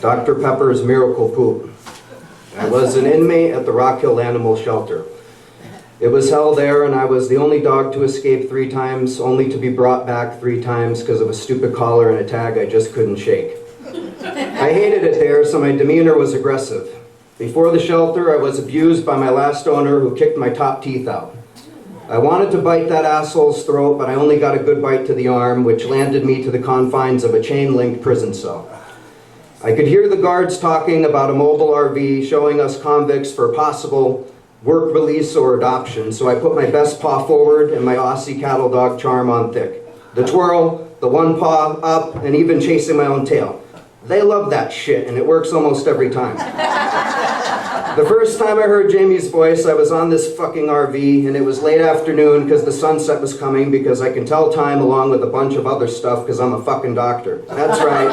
Dr. Pepper's Miracle Poop. I was an inmate at the Rock Hill Animal Shelter. It was hell there, and I was the only dog to escape 3 times, only to be brought back 3 times because of a stupid collar and a tag I just couldn't shake. I hated it there, so my demeanor was aggressive. Before the shelter, I was abused by my last owner who kicked my top teeth out. I wanted to bite that asshole's throat, but I only got a good bite to the arm, which landed me to the confines of a chain-linked prison cell. I could hear the guards talking about a mobile RV showing us convicts for possible work release or adoption, so I put my best paw forward and my Aussie cattle dog charm on thick. The twirl, the one paw up, and even chasing my own tail. They love that shit, and it works almost every time. The first time I heard Jamie's voice, I was on this fucking RV, and it was late afternoon because the sunset was coming, because I can tell time along with a bunch of other stuff because I'm a fucking doctor. That's right.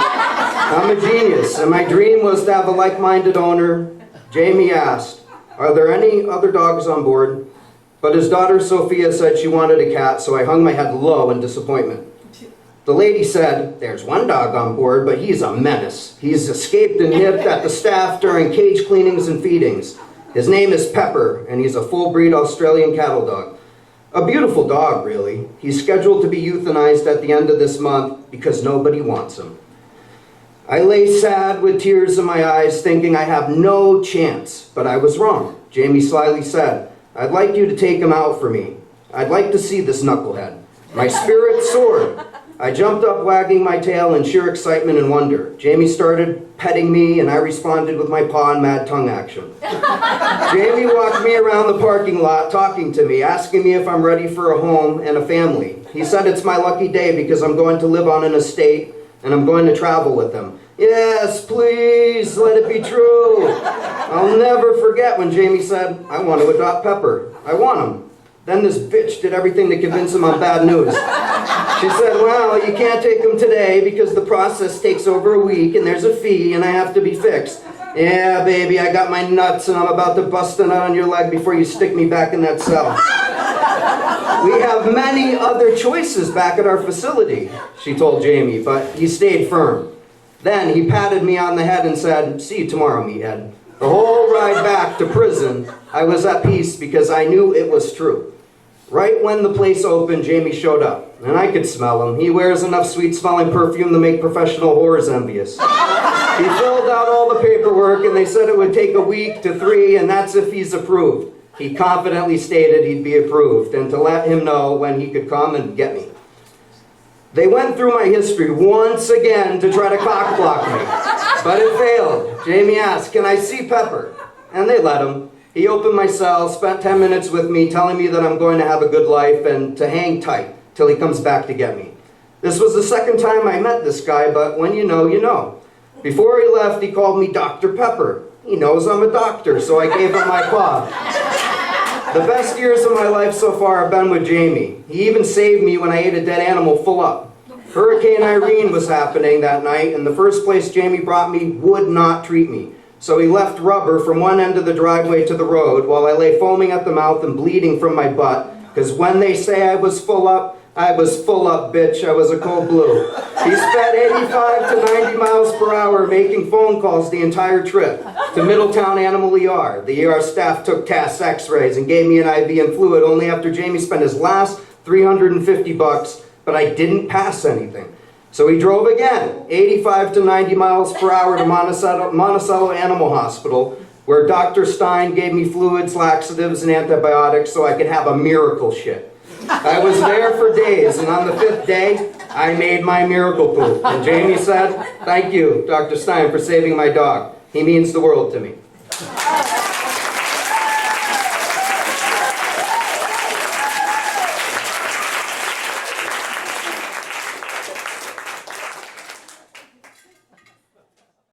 I'm a genius, and my dream was to have a like-minded owner. Jamie asked, "Are there any other dogs on board?" But his daughter Sophia said she wanted a cat, so I hung my head low in disappointment. The lady said, "There's one dog on board, but he's a menace. He's escaped and nipped at the staff during cage cleanings and feedings. His name is Pepper, and he's a full-breed Australian cattle dog. A beautiful dog, really. He's scheduled to be euthanized at the end of this month because nobody wants him." I lay sad with tears in my eyes, thinking I have no chance, but I was wrong. Jamie slyly said, "I'd like you to take him out for me. I'd like to see this knucklehead." My spirit soared. I jumped up, wagging my tail in sheer excitement and wonder. Jamie started petting me, and I responded with my paw and mad tongue action. Jamie walked me around the parking lot, talking to me, asking me if I'm ready for a home and a family. He said it's my lucky day because I'm going to live on an estate, and I'm going to travel with him. Yes, please, let it be true. I'll never forget when Jamie said, "I want to adopt Pepper. I want him." Then this bitch did everything to convince him I'm bad news. She said, "Well, you can't take him today because the process takes over a week and there's a fee and I have to be fixed." Yeah, baby, I got my nuts and I'm about to bust a nut on your leg before you stick me back in that cell. "We have many other choices back at our facility," she told Jamie, but he stayed firm. Then he patted me on the head and said, "See you tomorrow, meathead." The whole ride back to prison, I was at peace because I knew it was true. Right when the place opened, Jamie showed up, and I could smell him. He wears enough sweet-smelling perfume to make professional whores envious. He filled out all the paperwork, and they said it would take a week to 3, and that's if he's approved. He confidently stated he'd be approved, and to let him know when he could come and get me. They went through my history once again to try to cock-block me, but it failed. Jamie asked, "Can I see Pepper?" And they let him. He opened my cell, spent 10 minutes with me, telling me that I'm going to have a good life and to hang tight till he comes back to get me. This was the second time I met this guy, but when you know, you know. Before he left, he called me Dr. Pepper. He knows I'm a doctor, so I gave him my paw. The best years of my life so far have been with Jamie. He even saved me when I ate a dead animal full up. Hurricane Irene was happening that night, and the first place Jamie brought me would not treat me. So he left rubber from one end of the driveway to the road while I lay foaming at the mouth and bleeding from my butt. Because when they say I was full up, bitch. I was a cold blue. He sped 85 to 90 miles per hour making phone calls the entire trip to Middletown Animal ER. The ER staff took Cass x-rays and gave me an IV and fluid only after Jamie spent his last $350, but I didn't pass anything. So he drove again, 85 to 90 miles per hour to Monticello Animal Hospital, where Dr. Stein gave me fluids, laxatives, and antibiotics so I could have a miracle shit. I was there for days, and on the 5th day, I made my miracle poop. And Jamie said, "Thank you, Dr. Stein, for saving my dog. He means the world to me."